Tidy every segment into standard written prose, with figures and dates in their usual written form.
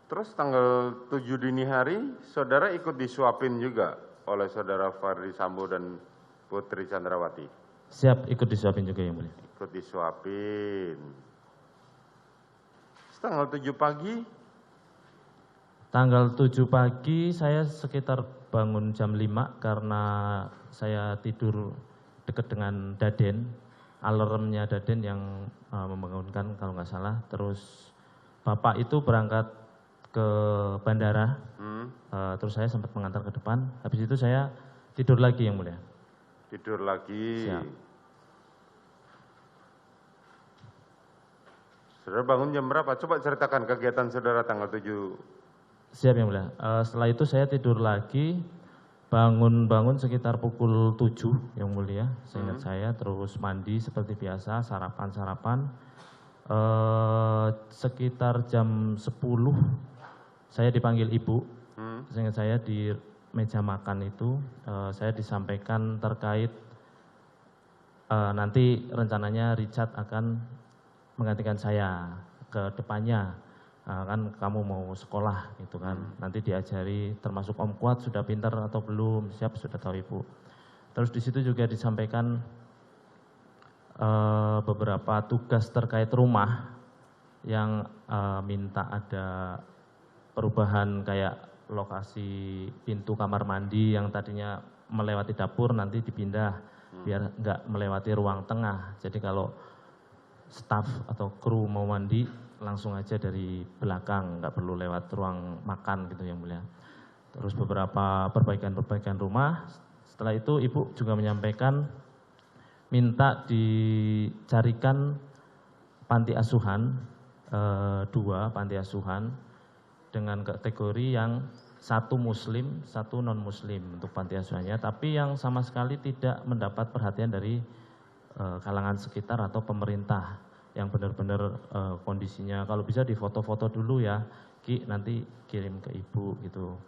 Terus tanggal 7 dini hari, saudara ikut disuapin juga oleh saudara Ferdi Sambo dan Putri Chandrawati? Siap, ikut disuapin juga yang mulia. Ikut disuapin. Terus tanggal 7 pagi? Tanggal 7 pagi saya sekitar bangun jam 5 karena saya tidur dekat dengan Daden. Alarmnya Daden yang membangunkan kalau nggak salah. Terus Bapak itu berangkat ke bandara, terus saya sempat mengantar ke depan. Habis itu saya tidur lagi yang mulia. Tidur lagi. Siap. Saudara bangun jam berapa? Coba ceritakan kegiatan saudara tanggal 7. Siap yang mulia. Setelah itu saya tidur lagi, bangun sekitar pukul 7 yang mulia, seingat saya. Terus mandi seperti biasa, sarapan. Sekitar jam 10 saya dipanggil ibu. Seingat saya di meja makan itu saya disampaikan terkait nanti rencananya Richard akan menggantikan saya ke depannya. Kan kamu mau sekolah gitu kan, nanti diajari termasuk Om Kuat sudah pintar atau belum, siap sudah tahu ibu. Terus di situ juga disampaikan beberapa tugas terkait rumah yang minta ada perubahan kayak lokasi pintu kamar mandi yang tadinya melewati dapur nanti dipindah biar nggak melewati ruang tengah. Jadi kalau staf atau kru mau mandi langsung aja dari belakang, nggak perlu lewat ruang makan gitu yang mulia. Terus beberapa perbaikan rumah. Setelah itu ibu juga menyampaikan minta dicarikan panti asuhan, 2 panti asuhan dengan kategori yang 1 muslim, 1 non muslim untuk panti asuhannya, tapi yang sama sekali tidak mendapat perhatian dari kalangan sekitar atau pemerintah, yang benar-benar kondisinya kalau bisa difoto-foto dulu ya Ki, nanti kirim ke ibu gitu.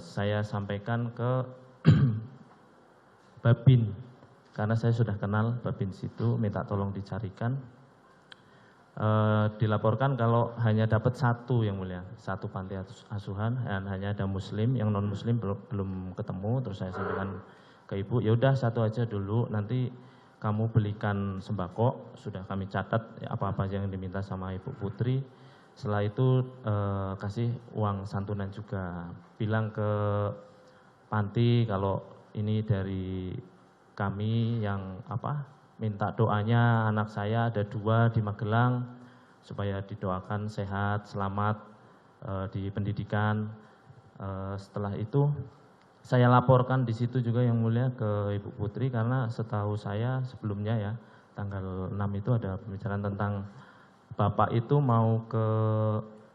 Saya sampaikan ke Babin karena saya sudah kenal Babin situ, minta tolong dicarikan. Dilaporkan kalau hanya dapat 1 yang mulia, 1 panti asuhan dan hanya ada muslim, yang non muslim belum ketemu. Terus saya sampaikan ke ibu, ya udah 1 aja dulu, nanti kamu belikan sembako, sudah kami catat apa-apa yang diminta sama Ibu Putri. Setelah itu kasih uang santunan juga, bilang ke panti kalau ini dari kami yang minta doanya anak saya ada 2 di Magelang supaya didoakan sehat, selamat di pendidikan. Setelah itu saya laporkan di situ juga yang mulia ke Ibu Putri karena setahu saya sebelumnya ya tanggal 6 itu ada pembicaraan tentang Bapak itu mau ke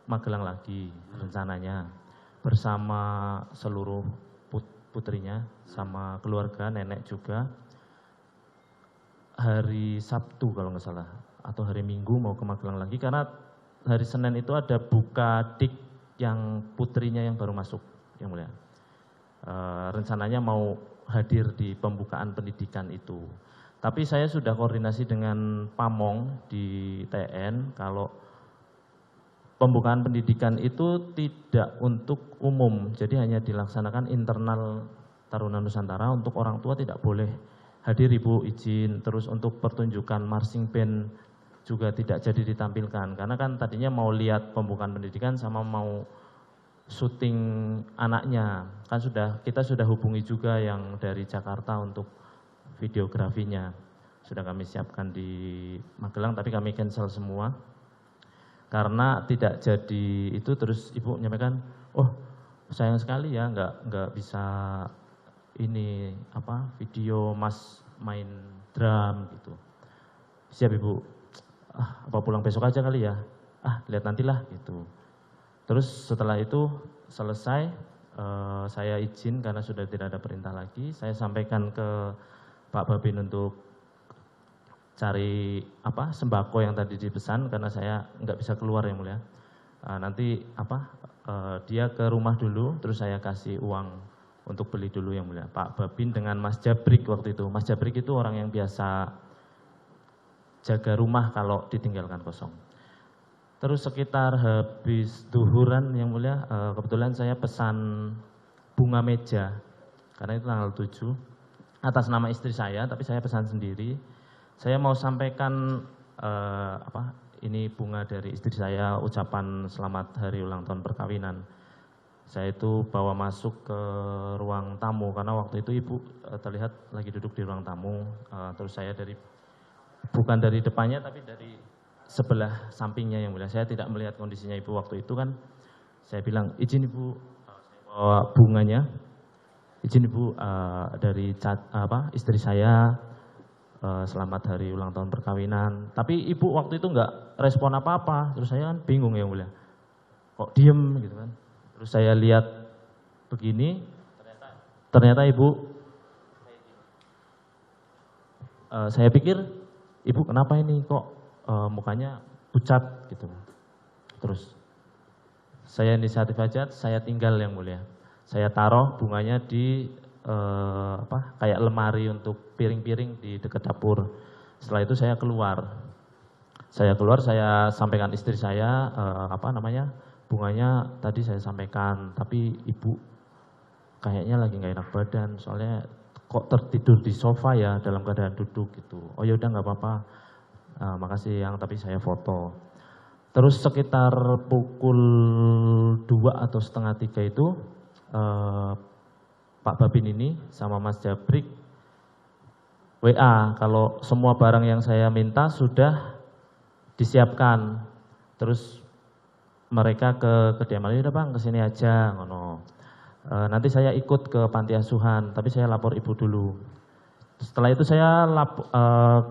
Magelang lagi rencananya bersama seluruh putrinya sama keluarga, nenek juga. Hari Sabtu kalau nggak salah atau hari Minggu mau ke Magelang lagi karena hari Senin itu ada buka dik yang putrinya yang baru masuk yang mulia. Rencananya mau hadir di pembukaan pendidikan itu. Tapi saya sudah koordinasi dengan Pamong di TN kalau pembukaan pendidikan itu tidak untuk umum, jadi hanya dilaksanakan internal Taruna Nusantara, untuk orang tua tidak boleh hadir ibu izin. Terus untuk pertunjukan marching band juga tidak jadi ditampilkan karena kan tadinya mau lihat pembukaan pendidikan sama mau syuting anaknya kan kita sudah hubungi juga yang dari Jakarta untuk videografinya, sudah kami siapkan di Magelang tapi kami cancel semua karena tidak jadi itu. Terus ibu menyampaikan, oh sayang sekali ya nggak bisa ini video mas main drum gitu. Siap ibu, apa pulang besok aja kali ya, lihat nantilah gitu. Terus setelah itu selesai, saya izin karena sudah tidak ada perintah lagi. Saya sampaikan ke Pak Babin untuk cari sembako yang tadi dipesan karena saya nggak bisa keluar yang mulia. Nanti dia ke rumah dulu, terus saya kasih uang untuk beli dulu yang mulia. Pak Babin dengan Mas Jabrik waktu itu. Mas Jabrik itu orang yang biasa jaga rumah kalau ditinggalkan kosong. Terus sekitar habis duhuran yang mulia, kebetulan saya pesan bunga meja, karena itu tanggal 7, atas nama istri saya, tapi saya pesan sendiri. Saya mau sampaikan ini bunga dari istri saya, ucapan selamat hari ulang tahun perkawinan. Saya itu bawa masuk ke ruang tamu, karena waktu itu ibu terlihat lagi duduk di ruang tamu. Terus saya bukan dari depannya, tapi dari sebelah sampingnya yang mulia. Saya tidak melihat kondisinya ibu waktu itu kan. Saya bilang, izin ibu, saya bawa bunganya. Izin ibu, dari istri saya, selamat hari ulang tahun perkawinan. Tapi ibu waktu itu enggak respon apa-apa. Terus saya kan bingung yang mulia. Kok diem gitu kan. Terus saya lihat begini, ternyata ibu, saya pikir ibu kenapa ini kok mukanya pucat gitu. Terus saya inisiatif aja, saya tinggal yang mulia. Saya taruh bunganya di kayak lemari untuk piring-piring di dekat dapur. Setelah itu saya keluar. Saya sampaikan istri saya bunganya tadi saya sampaikan, tapi ibu kayaknya lagi nggak enak badan, soalnya kok tertidur di sofa ya dalam keadaan duduk gitu. Oh ya udah nggak apa-apa, makasih yang, tapi saya foto. Terus sekitar pukul 2 atau setengah 3 itu Pak Babin ini sama Mas Jabrik WA kalau semua barang yang saya minta sudah disiapkan. Terus mereka ke kediaman, udah bang kesini aja, ngono. Nanti saya ikut ke panti asuhan, tapi saya lapor ibu dulu. Setelah itu saya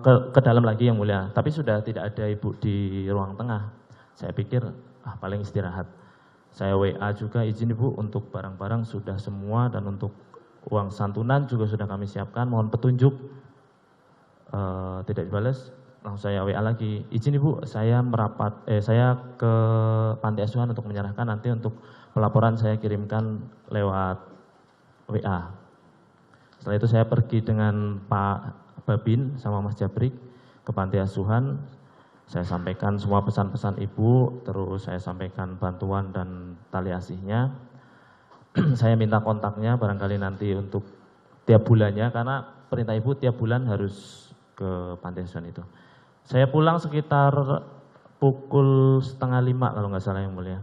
ke dalam lagi yang mulia, tapi sudah tidak ada ibu di ruang tengah. Saya pikir paling istirahat. Saya WA juga, izin ibu untuk barang-barang sudah semua dan untuk uang santunan juga sudah kami siapkan, mohon petunjuk. Tidak dibalas. Langsung saya WA lagi, izin ibu saya saya ke panti asuhan untuk menyerahkan, nanti untuk pelaporan saya kirimkan lewat WA. Setelah itu saya pergi dengan Pak Babin sama Mas Jabrik ke panti asuhan. Saya sampaikan semua pesan-pesan ibu, terus saya sampaikan bantuan dan tali asihnya. Saya minta kontaknya barangkali nanti untuk tiap bulannya, karena perintah ibu tiap bulan harus ke panti asuhan itu. Saya pulang sekitar pukul 4:30 kalau nggak salah yang mulia.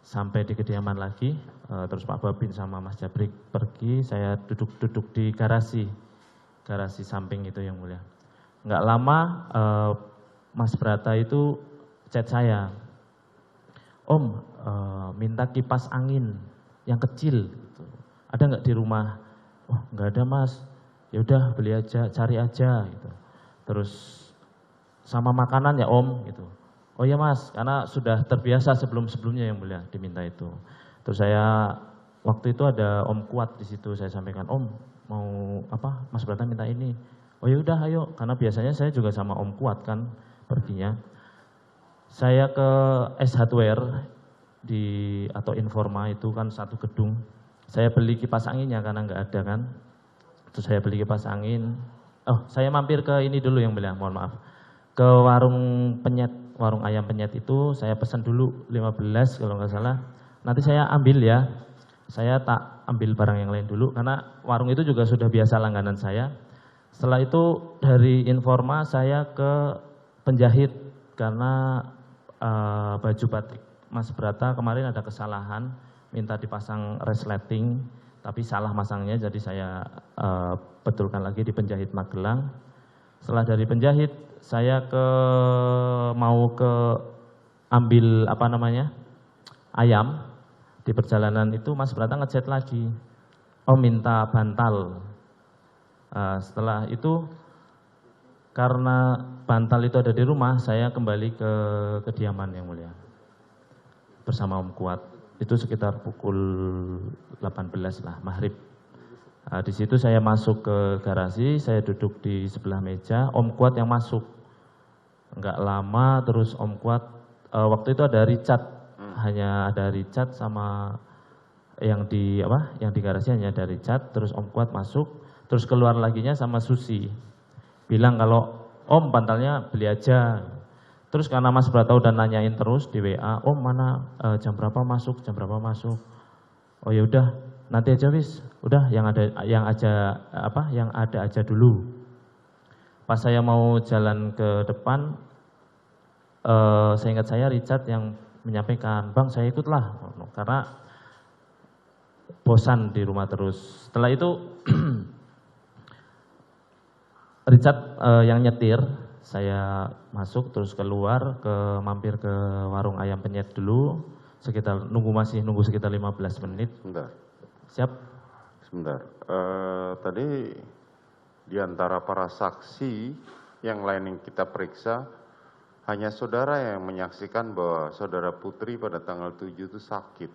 Sampai di kediaman lagi, terus Pak Babin sama Mas Jabrik pergi, saya duduk di garasi samping itu yang mulia. Nggak lama Mas Brata itu chat saya, Om minta kipas angin yang kecil, gitu. Ada nggak di rumah? Oh nggak ada mas, ya udah beli aja, cari aja gitu. Terus sama makanan ya om gitu. Oh ya mas, karena sudah terbiasa sebelumnya yang mulia diminta itu. Terus saya waktu itu ada Om Kuat di situ, saya sampaikan Om mau apa, Mas Brata minta ini. Oh ya udah ayo, karena biasanya saya juga sama Om Kuat kan perginya. Saya ke S Hardware atau Informa itu kan satu gedung. Saya beli kipas anginnya karena nggak ada kan. Terus saya beli kipas angin. Oh saya mampir ke ini dulu yang mulia, mohon maaf. Ke warung ayam penyet itu saya pesan dulu 15 kalau nggak salah. Nanti saya ambil ya, saya tak ambil barang yang lain dulu karena warung itu juga sudah biasa langganan saya. Setelah itu dari Informa saya ke penjahit karena baju batik Mas Brata kemarin ada kesalahan, minta dipasang resleting tapi salah masangnya, jadi saya betulkan lagi di penjahit Magelang. Setelah dari penjahit saya mau ke ambil ayam. Di perjalanan itu Mas Brata ngechat lagi, minta bantal. Setelah itu karena bantal itu ada di rumah, saya kembali ke kediaman yang mulia bersama Om Kuat. Itu sekitar pukul 18 lah, maghrib. Di situ saya masuk ke garasi, saya duduk di sebelah meja, Om Kuat yang masuk. Enggak lama terus Om Kuat, waktu itu ada Richard, hanya ada Richard sama yang di garasi hanya ada Richard, terus Om Kuat masuk, terus keluar laginya sama Susi. Bilang kalau Om bantalnya beli aja. Terus karena Mas Brata udah nanyain terus di WA, oh mana jam berapa masuk, jam berapa masuk. Oh ya udah, nanti aja wis. Udah yang ada aja dulu. Pas saya mau jalan ke depan, saya ingat saya Richard yang menyampaikan, "Bang, saya ikutlah." Karena bosan di rumah terus. Setelah itu Richard yang nyetir, saya masuk terus keluar mampir ke warung ayam penyet dulu, masih nunggu sekitar 15 menit. Sebentar. Siap. Sebentar. Tadi di antara para saksi yang lain yang kita periksa, hanya saudara yang menyaksikan bahwa saudara Putri pada tanggal 7 itu sakit.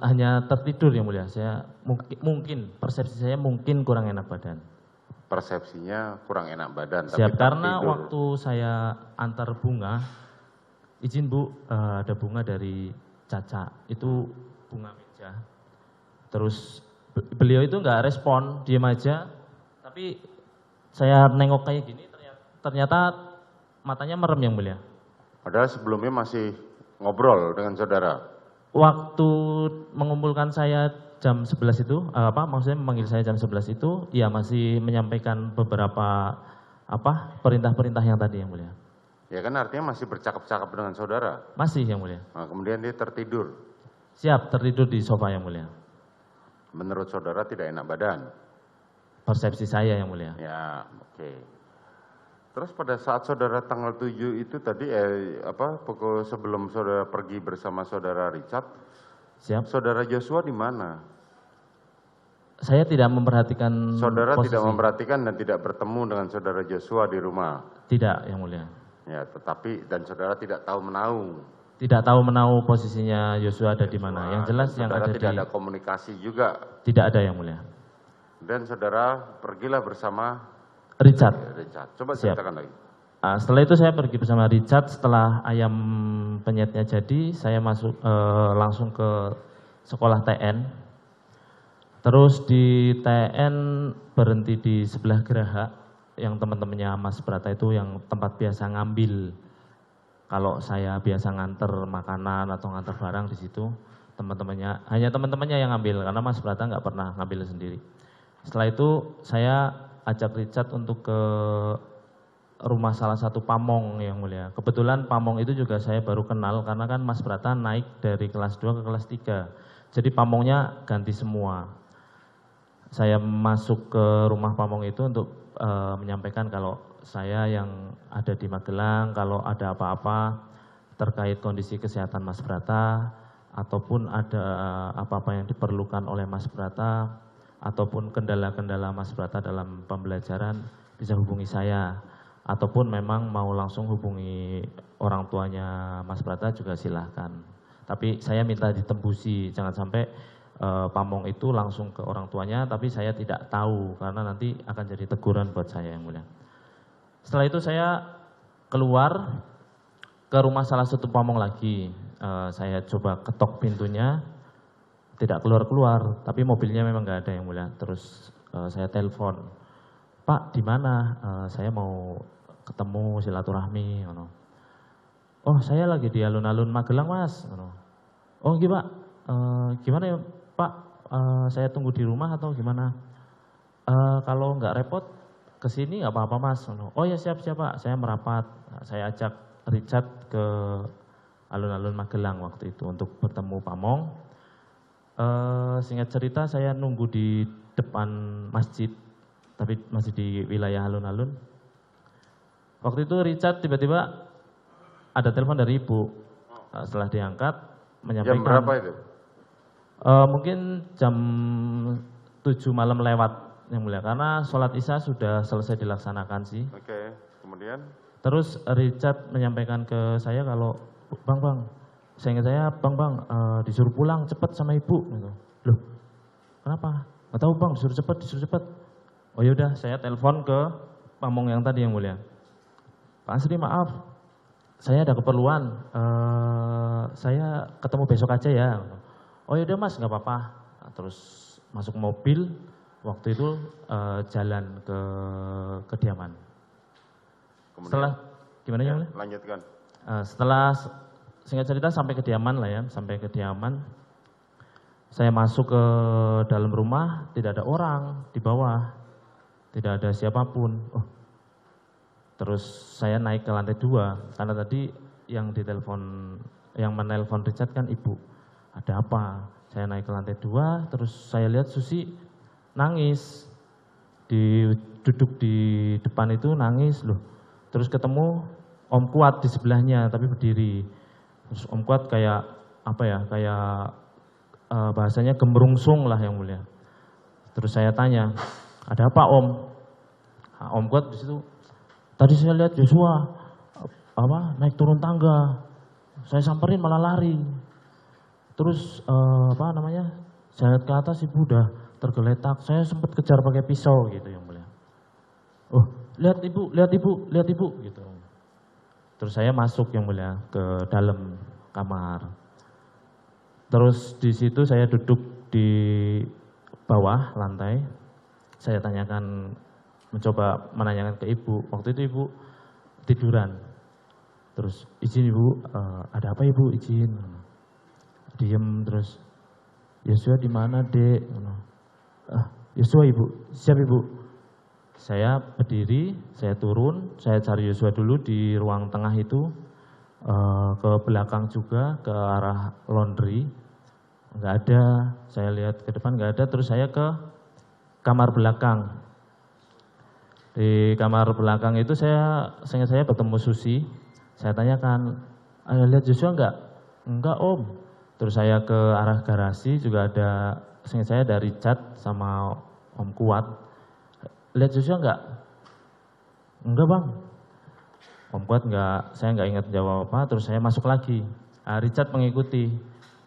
Hanya tertidur yang mulia. Saya mungkin persepsi saya mungkin kurang enak badan. Persepsinya kurang enak badan. Siap, tapi karena tertidur. waktu saya antar bunga, izin Bu, ada bunga dari Caca, itu bunga meja. Terus beliau itu nggak respon, diem aja. Tapi saya nengok kayak gini, ternyata matanya merem yang mulia. Padahal sebelumnya masih ngobrol dengan saudara. Waktu mengumpulkan saya jam 11 itu, maksudnya memanggil saya jam 11 itu, ya masih menyampaikan beberapa perintah-perintah yang tadi yang mulia. Ya kan artinya masih bercakap-cakap dengan saudara. Masih yang mulia. Nah, kemudian dia tertidur. Siap, tertidur di sofa yang mulia. Menurut saudara tidak enak badan. Persepsi saya yang mulia. Ya, oke. Terus pada saat saudara tanggal 7 itu tadi pukul sebelum saudara pergi bersama saudara Richard, Siap. saudara Joshua di mana? Saya tidak memperhatikan Saudara posisi. tidak memperhatikan dan tidak bertemu dengan saudara Joshua di rumah. Tidak yang mulia. Ya, tetapi dan saudara tidak tahu menahu. Tidak tahu menahu posisinya Yosua ada di mana. Yang jelas yang saudara ada tidak ada komunikasi juga. Tidak ada yang mulia. Dan saudara pergilah bersama Richard. Richard. Coba Siap. ceritakan lagi. Setelah itu saya pergi bersama Richard. Setelah ayam penyetnya jadi, saya masuk langsung ke sekolah TN. Terus di TN berhenti di sebelah Geraha, yang teman-temannya Mas Brata itu yang tempat biasa ngambil. Kalau saya biasa nganter makanan atau nganter barang di situ, hanya teman-temannya yang ngambil, karena Mas Brata nggak pernah ngambil sendiri. Setelah itu saya ajak Richard untuk ke rumah salah satu pamong yang mulia. Kebetulan pamong itu juga saya baru kenal karena kan Mas Brata naik dari kelas 2 ke kelas 3. Jadi pamongnya ganti semua. Saya masuk ke rumah pamong itu untuk menyampaikan kalau saya yang ada di Magelang, kalau ada apa-apa terkait kondisi kesehatan Mas Brata, ataupun ada apa-apa yang diperlukan oleh Mas Brata, ataupun kendala-kendala Mas Brata dalam pembelajaran, bisa hubungi saya. Ataupun memang mau langsung hubungi orang tuanya Mas Brata juga silahkan. Tapi saya minta ditembusi, jangan sampai pamong itu langsung ke orang tuanya, tapi saya tidak tahu, karena nanti akan jadi teguran buat saya yang mulia. Setelah itu saya keluar ke rumah salah satu pamong lagi. Saya coba ketok pintunya, tidak keluar-keluar, tapi mobilnya memang nggak ada yang mulia. Terus saya telepon, "Pak, di mana? Saya mau ketemu silaturahmi." "Oh, saya lagi di alun-alun Magelang, Mas." "Oh, gitu Pak. Gimana ya Pak? Saya tunggu di rumah atau gimana?" "Kalau nggak repot, kesini nggak apa-apa Mas." "Oh ya siap Pak, saya merapat." Saya ajak Richard ke alun-alun Magelang waktu itu untuk bertemu pamong. Singkat cerita saya nunggu di depan masjid, tapi masih di wilayah alun-alun. Waktu itu Richard tiba-tiba ada telepon dari ibu. Setelah diangkat menyampaikan. Jam berapa itu? Mungkin jam 7 malam lewat yang mulia, karena sholat isya sudah selesai dilaksanakan sih. Oke, kemudian? Terus Richard menyampaikan ke saya kalau, Bang, saya ingat saya, Bang, disuruh pulang cepat sama ibu. Gitu. Loh, kenapa? Nggak tahu Bang, disuruh cepat. Oh yaudah, saya telepon ke pamong yang tadi yang mulia. "Pak Asri, maaf, saya ada keperluan, saya ketemu besok aja ya." "Oh yaudah Mas, nggak apa-apa." Nah, terus masuk mobil, waktu itu jalan ke kediaman. Kemudian? Setelah Gimana ya? Lanjutkan. Setelah singkat cerita sampai kediaman lah ya, sampai kediaman, saya masuk ke dalam rumah, tidak ada orang di bawah, tidak ada siapapun. Oh, terus saya naik ke lantai 2, karena tadi yang menelpon Richard kan ibu. Ada apa? Saya naik ke lantai 2, terus saya lihat Susi nangis, duduk di depan itu nangis loh. Terus ketemu Om Kuat di sebelahnya tapi berdiri. Terus Om Kuat kayak apa ya? Kayak bahasanya gemerungsung lah yang mulia. Terus saya tanya, ada apa Om? Nah, Om Kuat di situ. Tadi saya lihat Joshua naik turun tangga. Saya samperin malah lari. Terus saya lihat ke atas ibu udah tergeletak. Saya sempat kejar pakai pisau gitu yang mulia. Oh, lihat ibu gitu. Terus saya masuk yang mulia ke dalam kamar. Terus di situ saya duduk di bawah lantai. Saya mencoba menanyakan ke ibu. Waktu itu ibu tiduran. Terus izin ibu, ada apa ibu, izin. Diem terus. Yosua di mana dek? Yosua ibu, siap ibu. Saya berdiri, saya turun, saya cari Yosua dulu di ruang tengah itu, ke belakang juga, ke arah laundry, nggak ada. Saya lihat ke depan nggak ada, terus saya ke kamar belakang. Di kamar belakang itu saya bertemu Susi, saya tanyakan, lihat Yosua nggak? Enggak Om. Terus saya ke arah garasi juga ada, saya dari Richard sama Om Kuat. Lihat Joshua enggak? Enggak bang. Om Kuat enggak, saya enggak ingat jawab apa, terus saya masuk lagi. Richard mengikuti.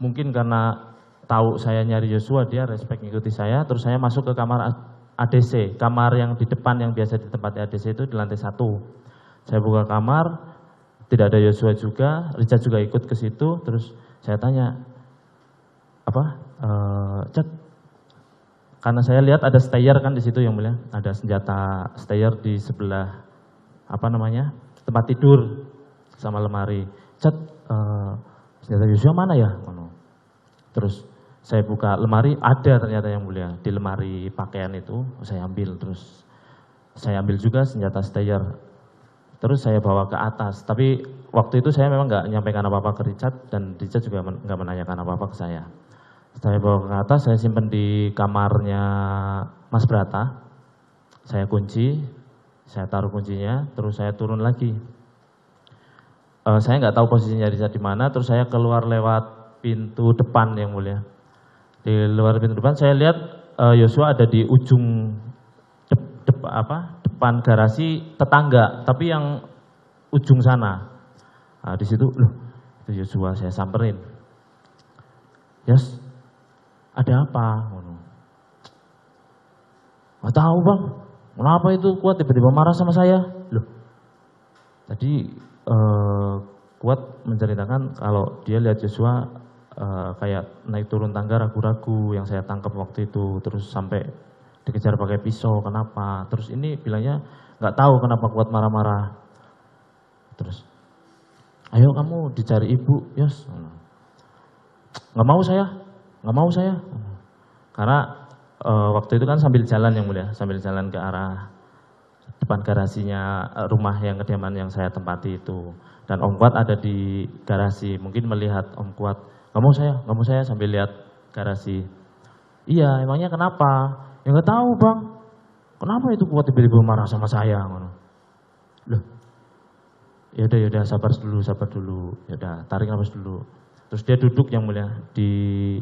Mungkin karena tahu saya nyari Joshua, dia respect mengikuti saya, terus saya masuk ke kamar ADC. Kamar yang di depan yang biasa ditempati ADC itu di lantai 1. Saya buka kamar, tidak ada Joshua juga, Richard juga ikut ke situ, terus saya tanya, Chat, karena saya lihat ada stayer kan di situ yang mulia, ada senjata stayer di sebelah tempat tidur sama lemari. Chat, senjata Joshua mana ya? Terus saya buka lemari, ada ternyata yang mulia di lemari pakaian itu, saya ambil, terus saya ambil juga senjata stayer. Terus saya bawa ke atas, tapi waktu itu saya memang nggak menyampaikan apa-apa ke Richard, dan Richard juga nggak menanyakan apa-apa ke saya. Saya bawa ke atas, saya simpan di kamarnya Mas Brata, saya kunci, saya taruh kuncinya, terus saya turun lagi. Saya nggak tahu posisinya Richard di mana, terus saya keluar lewat pintu depan yang mulia. Di luar pintu depan saya lihat Joshua ada di ujung depan garasi tetangga, tapi yang ujung sana. Nah, di situ, loh, itu Joshua, saya samperin. Yes, ada apa? Nggak tahu bang, kenapa itu Kuat tiba-tiba marah sama saya? Loh, tadi Kuat menceritakan kalau dia lihat Joshua kayak naik turun tangga ragu-ragu yang saya tangkap waktu itu, terus sampai dikejar pakai pisau, kenapa? Terus ini bilangnya nggak tahu kenapa Kuat marah-marah. Terus, ayo kamu dicari ibu, Yos. Nggak mau saya. Karena waktu itu kan sambil jalan yang mulia, sambil jalan ke arah depan garasinya rumah yang kediaman yang saya tempati itu. Dan Om Kuat ada di garasi, mungkin melihat Om Kuat, nggak mau saya sambil lihat garasi. Iya, emangnya kenapa? Ya nggak tahu bang, kenapa itu Kuat tiba-tiba marah sama saya? Loh, yaudah sabar dulu, yaudah tarik nafas dulu. Terus dia duduk yang mulia di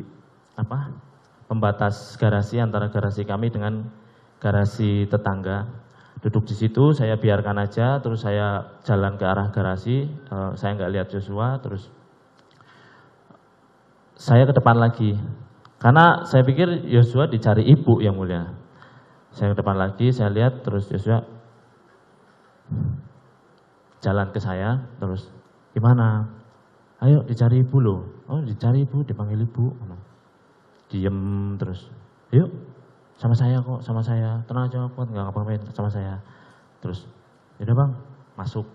pembatas garasi antara garasi kami dengan garasi tetangga. Duduk di situ, saya biarkan aja, terus saya jalan ke arah garasi, saya nggak lihat Joshua, terus saya ke depan lagi. Karena saya pikir Joshua dicari ibu yang mulia. Saya ke depan lagi, saya lihat, terus Joshua jalan ke saya, terus gimana? Ayo dicari ibu loh. Oh dicari ibu, dipanggil ibu. Diem terus, yuk sama saya kok, tenang aja Kuat, nggak ngapain sama saya. Terus, yaudah bang, masuk.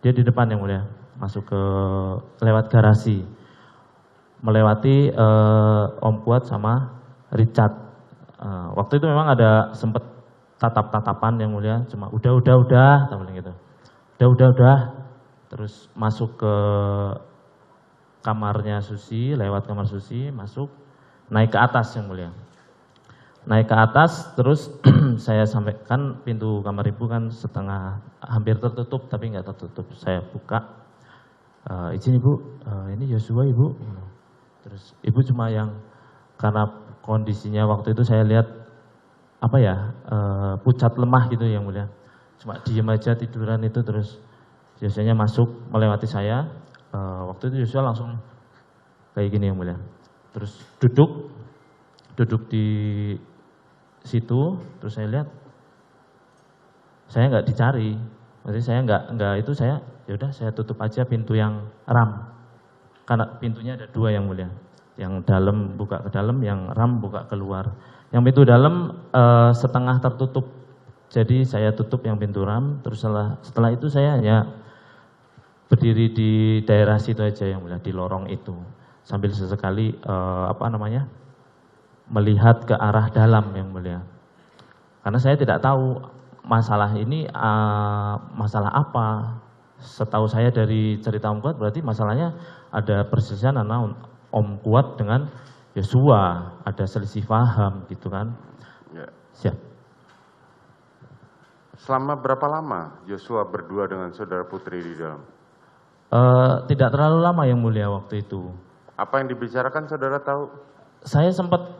Dia di depan yang mulia, masuk ke lewat garasi, melewati Om Kuat sama Richard. Waktu itu memang ada sempet tatap-tatapan yang mulia, cuma udah, tak bilang gitu. Udah. Terus masuk ke kamarnya Susi, lewat kamar Susi, masuk, naik ke atas yang mulia. Naik ke atas, terus saya sampaikan pintu kamar ibu kan setengah, hampir tertutup, tapi nggak tertutup. Saya buka, izin ibu, ini Yosua ibu. Terus ibu cuma yang, karena kondisinya waktu itu saya lihat, pucat lemah gitu yang mulia. Cuma diem aja tiduran itu, terus Yosuanya masuk, melewati saya. Waktu itu Yosua langsung kayak gini yang mulia. Terus duduk di situ, terus saya lihat, saya nggak dicari, berarti saya nggak itu, saya yaudah saya tutup aja pintu yang ram, karena pintunya ada dua yang mulia, yang dalam buka ke dalam, yang ram buka keluar. Yang pintu dalam setengah tertutup, jadi saya tutup yang pintu ram, terus setelah itu saya hanya berdiri di daerah situ aja yang mulia, di lorong itu, sambil sesekali melihat ke arah dalam yang mulia. Karena saya tidak tahu masalah ini masalah apa. Setahu saya dari cerita Om Kuat berarti masalahnya ada perselisihan antara Om Kuat dengan Yosua, ada selisih paham gitu kan. Ya. Siap. Selama berapa lama Yosua berdua dengan saudara Putri di dalam? Tidak terlalu lama yang mulia waktu itu. Apa yang dibicarakan saudara tahu? Saya sempat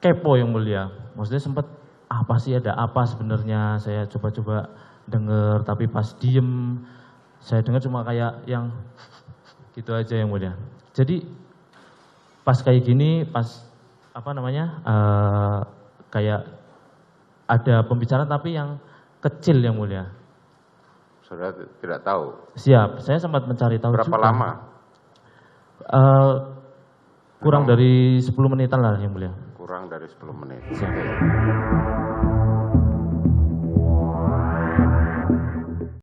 kepo yang mulia, maksudnya sempat apa sih, ada apa sebenarnya, saya coba-coba dengar, tapi pas diem saya dengar cuma kayak yang gitu aja yang mulia. Jadi pas kayak gini, pas kayak ada pembicaraan tapi yang kecil yang mulia. Saudara tidak tahu? Siap, saya sempat mencari tahu. Berapa juga. Lama? Kurang dari 10 menitan lah yang mulia. Kurang dari 10 menit. Siap.